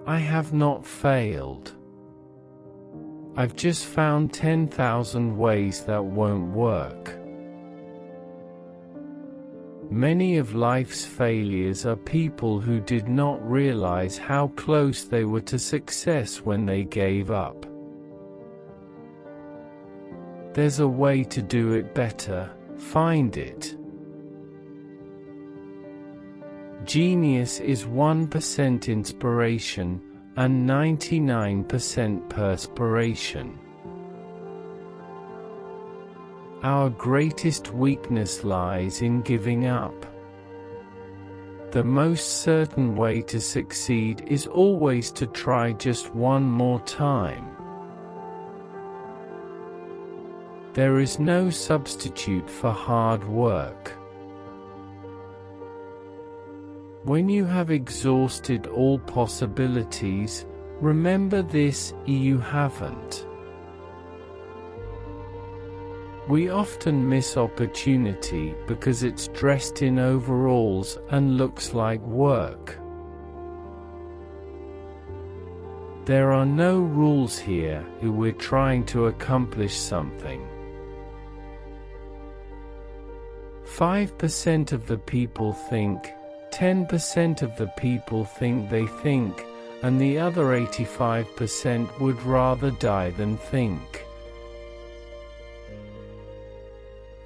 I have not failed. I've just found 10,000 ways that won't work. Many of life's failures are people who did not realize how close they were to success when they gave up. There's a way to do it better, find it. Genius is 1% inspiration and 99% perspiration. Our greatest weakness lies in giving up. The most certain way to succeed is always to try just one more time. There is no substitute for hard work. When you have exhausted all possibilities, remember this: you haven't. We often miss opportunity because it's dressed in overalls and looks like work. There are no rules here if we're trying to accomplish something. 5% of the people think, 10% of the people think they think, and the other 85% would rather die than think.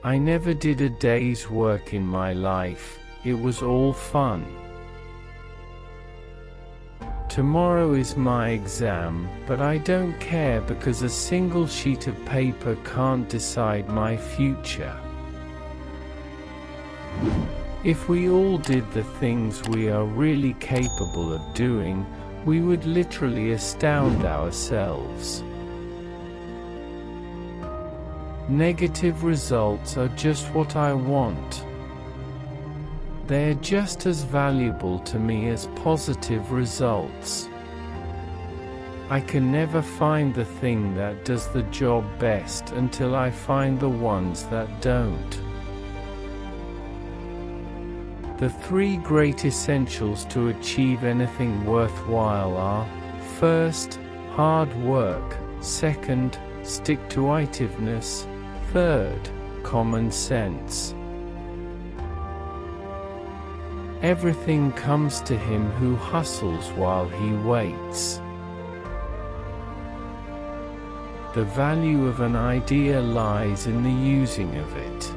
I never did a day's work in my life, it was all fun. Tomorrow is my exam, but I don't care because a single sheet of paper can't decide my future. If we all did the things we are really capable of doing, we would literally astound ourselves. Negative results are just what I want. They're just as valuable to me as positive results. I can never find the thing that does the job best until I find the ones that don't. The 3 great essentials to achieve anything worthwhile are: first, hard work; second, stick-to-itiveness; third, common sense. Everything comes to him who hustles while he waits. The value of an idea lies in the using of it.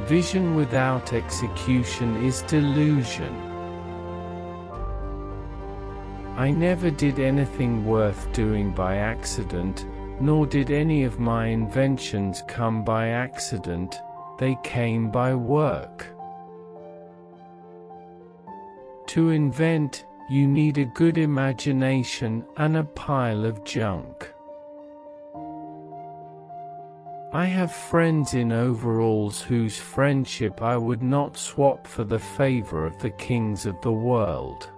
Vision without execution is delusion. I never did anything worth doing by accident, nor did any of my inventions come by accident, they came by work. To invent, you need a good imagination and a pile of junk. I have friends in overalls whose friendship I would not swap for the favor of the kings of the world.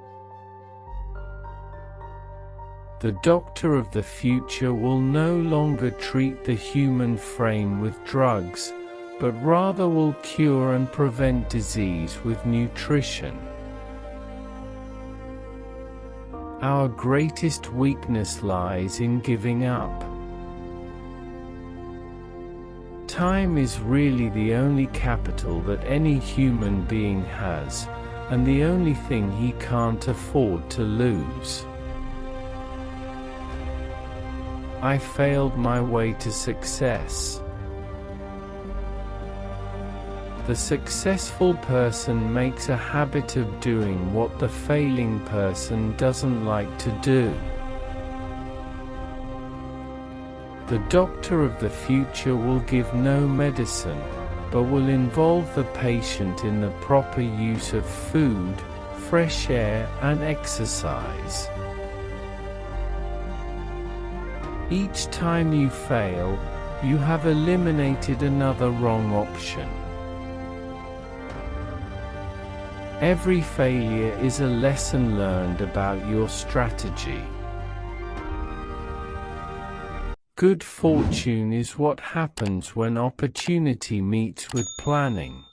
The doctor of the future will no longer treat the human frame with drugs, but rather will cure and prevent disease with nutrition. Our greatest weakness lies in giving up. Time is really the only capital that any human being has, and the only thing he can't afford to lose. I failed my way to success. The successful person makes a habit of doing what the failing person doesn't like to do. The doctor of the future will give no medicine, but will involve the patient in the proper use of food, fresh air, and exercise. Each time you fail, you have eliminated another wrong option. Every failure is a lesson learned about your strategy. Good fortune is what happens when opportunity meets with planning.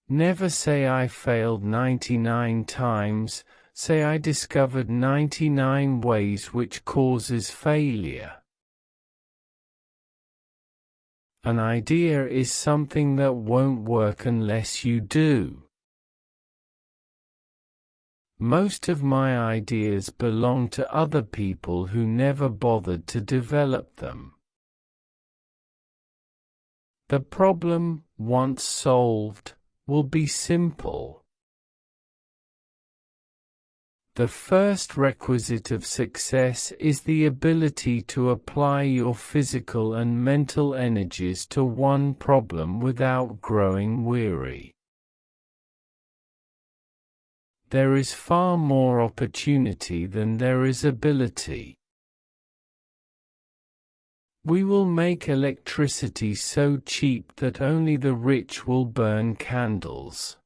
Never say I failed 99 times, say I discovered 99 ways which causes failure. An idea is something that won't work unless you do. Most of my ideas belong to other people who never bothered to develop them. The problem, once solved, will be simple. The first requisite of success is the ability to apply your physical and mental energies to one problem without growing weary. There is far more opportunity than there is ability. We will make electricity so cheap that only the rich will burn candles.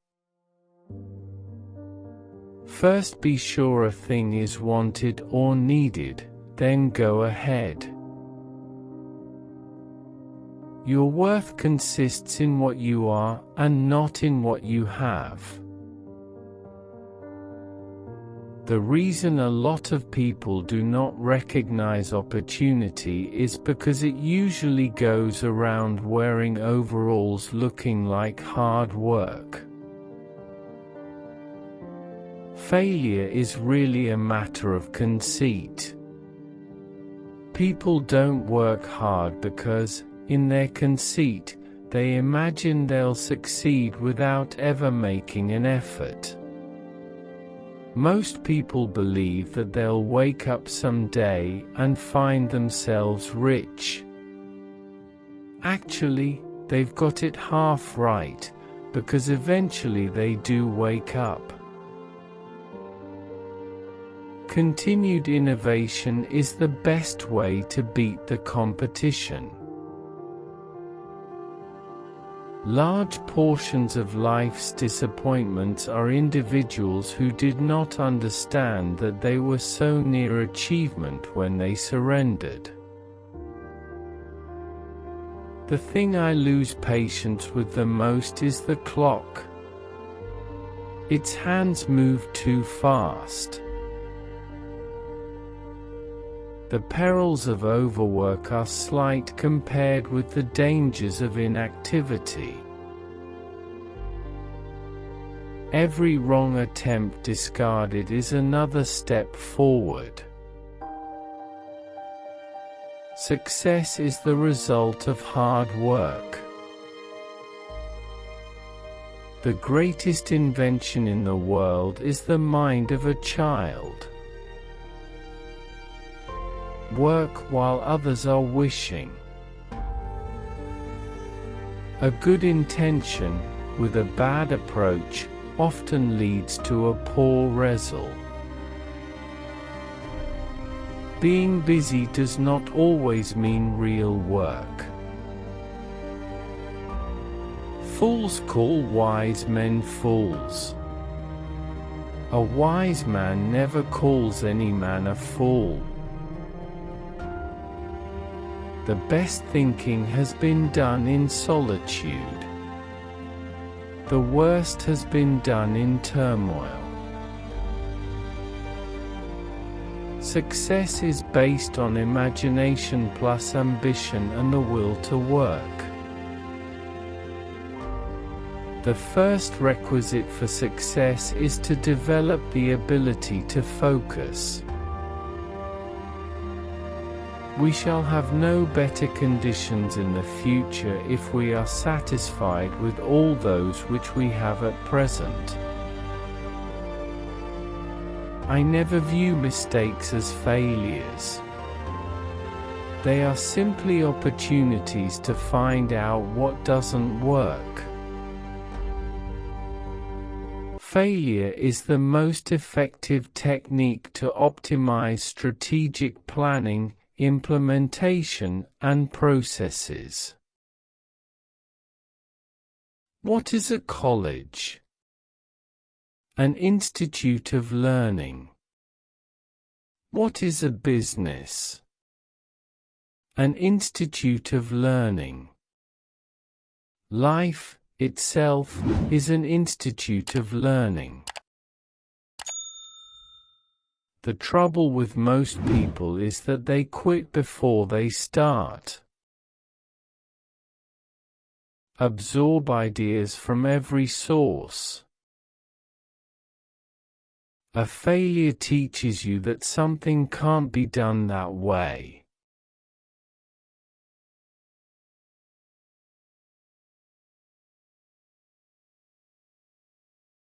First be sure a thing is wanted or needed, then go ahead. Your worth consists in what you are, and not in what you have. The reason a lot of people do not recognize opportunity is because it usually goes around wearing overalls looking like hard work. Failure is really a matter of conceit. People don't work hard because, in their conceit, they imagine they'll succeed without ever making an effort. Most people believe that they'll wake up someday and find themselves rich. Actually, they've got it half right, because eventually they do wake up. Continued innovation is the best way to beat the competition. Large portions of life's disappointments are individuals who did not understand that they were so near achievement when they surrendered. The thing I lose patience with the most is the clock. Its hands move too fast. The perils of overwork are slight compared with the dangers of inactivity. Every wrong attempt discarded is another step forward. Success is the result of hard work. The greatest invention in the world is the mind of a child. Work while others are wishing. A good intention, with a bad approach, often leads to a poor result. Being busy does not always mean real work. Fools call wise men fools. A wise man never calls any man a fool. The best thinking has been done in solitude. The worst has been done in turmoil. Success is based on imagination plus ambition and the will to work. The first requisite for success is to develop the ability to focus. We shall have no better conditions in the future if we are satisfied with all those which we have at present. I never view mistakes as failures. They are simply opportunities to find out what doesn't work. Failure is the most effective technique to optimize strategic planning, implementation, and processes. What is a college? An institute of learning. What is a business? An institute of learning. Life, itself is an institute of learning. The trouble with most people is that they quit before they start. Absorb ideas from every source. A failure teaches you that something can't be done that way.